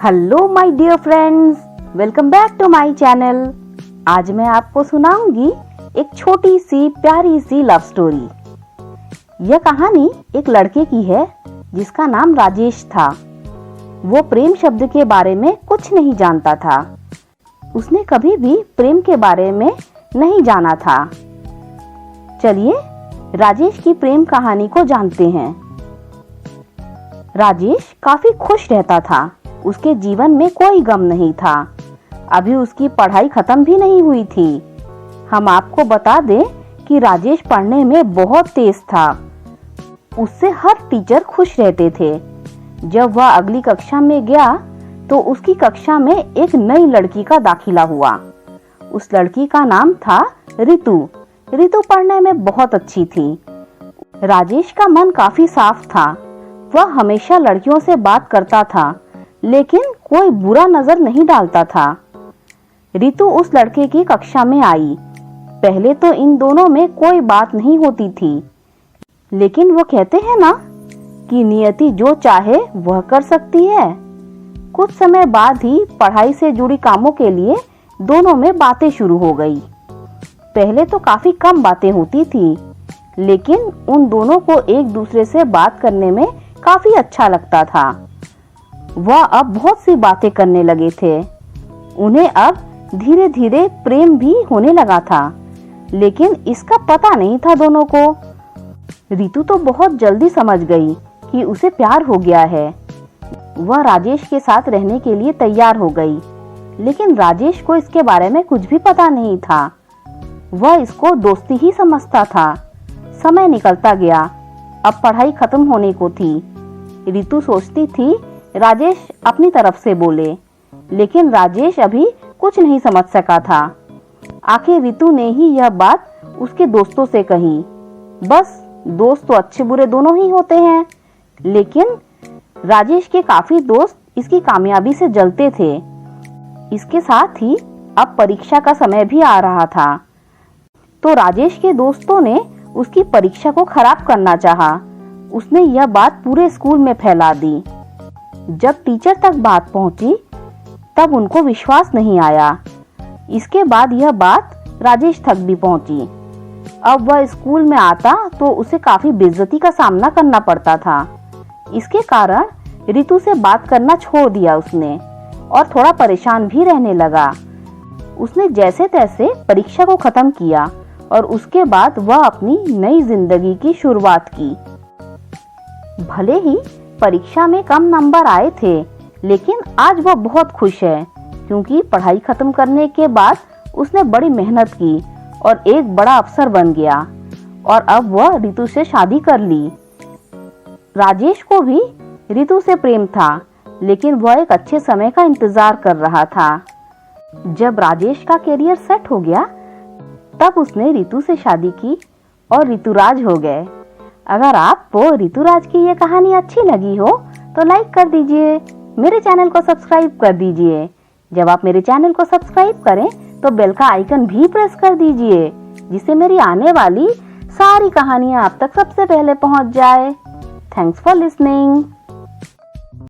Hello my dear friends, welcome back to my channel. आज मैं आपको सुनाऊंगी एक छोटी सी प्यारी सी लव स्टोरी। यह कहानी एक लड़के की है जिसका नाम राजेश था। वो प्रेम शब्द के बारे में कुछ नहीं जानता था। उसने कभी भी प्रेम के बारे में नहीं जाना था। चलिए राजेश की प्रेम कहानी को जानते हैं। राजेश काफी खुश रहता था। उसके जीवन में कोई गम नहीं था। अभी उसकी पढ़ाई खत्म भी नहीं हुई थी। हम आपको बता दें कि राजेश पढ़ने में बहुत तेज था। उससे हर टीचर खुश रहते थे। जब वह अगली कक्षा में गया तो उसकी कक्षा में एक नई लड़की का दाखिला हुआ। उस लड़की का नाम था रितु। रितु पढ़ने में बहुत अच्छी थी। राजेश का मन काफी साफ था। वह हमेशा लड़कियों से बात करता था, लेकिन कोई बुरा नजर नहीं डालता था। रितु उस लड़के की कक्षा में आई। पहले तो इन दोनों में कोई बात नहीं होती थी, लेकिन वो कहते हैं ना कि नियति जो चाहे वह कर सकती है। कुछ समय बाद ही पढ़ाई से जुड़ी कामों के लिए दोनों में बातें शुरू हो गई। पहले तो काफी कम बातें होती थी, लेकिन उन दोनों को एक दूसरे से बात करने में काफी अच्छा लगता था। वह अब बहुत सी बातें करने लगे थे। उन्हें अब धीरे धीरे प्रेम भी होने लगा था, लेकिन इसका पता नहीं था दोनों को। रितु तो बहुत जल्दी समझ गई कि उसे प्यार हो गया है। वह राजेश के साथ रहने के लिए तैयार हो गई, लेकिन राजेश को इसके बारे में कुछ भी पता नहीं था। वह इसको दोस्ती ही समझता था। समय निकलता गया। अब पढ़ाई खत्म होने को थी। रितु सोचती थी राजेश अपनी तरफ से बोले, लेकिन राजेश अभी कुछ नहीं समझ सका था। आखिर रितु ने ही यह बात उसके दोस्तों से कही। बस दोस्त तो अच्छे बुरे दोनों ही होते हैं, लेकिन राजेश के काफी दोस्त इसकी कामयाबी से जलते थे। इसके साथ ही अब परीक्षा का समय भी आ रहा था, तो राजेश के दोस्तों ने उसकी परीक्षा को खराब करना चाहा। उसने यह बात पूरे स्कूल में फैला दी। जब टीचर तक बात पहुंची तब उनको विश्वास नहीं आया। इसके बाद यह बात राजेश तक भी पहुंची। अब वह स्कूल में आता तो उसे काफी बेइज्जती का सामना करना पड़ता था। इसके कारण रितु से बात करना छोड़ दिया उसने और थोड़ा परेशान भी रहने लगा। उसने जैसे तैसे परीक्षा को खत्म किया और उसके बाद वह अपनी नई जिंदगी की शुरुआत की। भले ही परीक्षा में कम नंबर आए थे, लेकिन आज वह बहुत खुश है, क्योंकि पढ़ाई खत्म करने के बाद उसने बड़ी मेहनत की और एक बड़ा अफसर बन गया और अब वह रितु से शादी कर ली। राजेश को भी रितु से प्रेम था, लेकिन वह एक अच्छे समय का इंतजार कर रहा था। जब राजेश का करियर सेट हो गया तब उसने रितु से शादी की और ऋतुराज हो गए। अगर आपको ऋतुराज की ये कहानी अच्छी लगी हो तो लाइक कर दीजिए, मेरे चैनल को सब्सक्राइब कर दीजिए। जब आप मेरे चैनल को सब्सक्राइब करें तो बेल का आइकन भी प्रेस कर दीजिए, जिससे मेरी आने वाली सारी कहानियां आप तक सबसे पहले पहुंच जाए। Thanks for listening.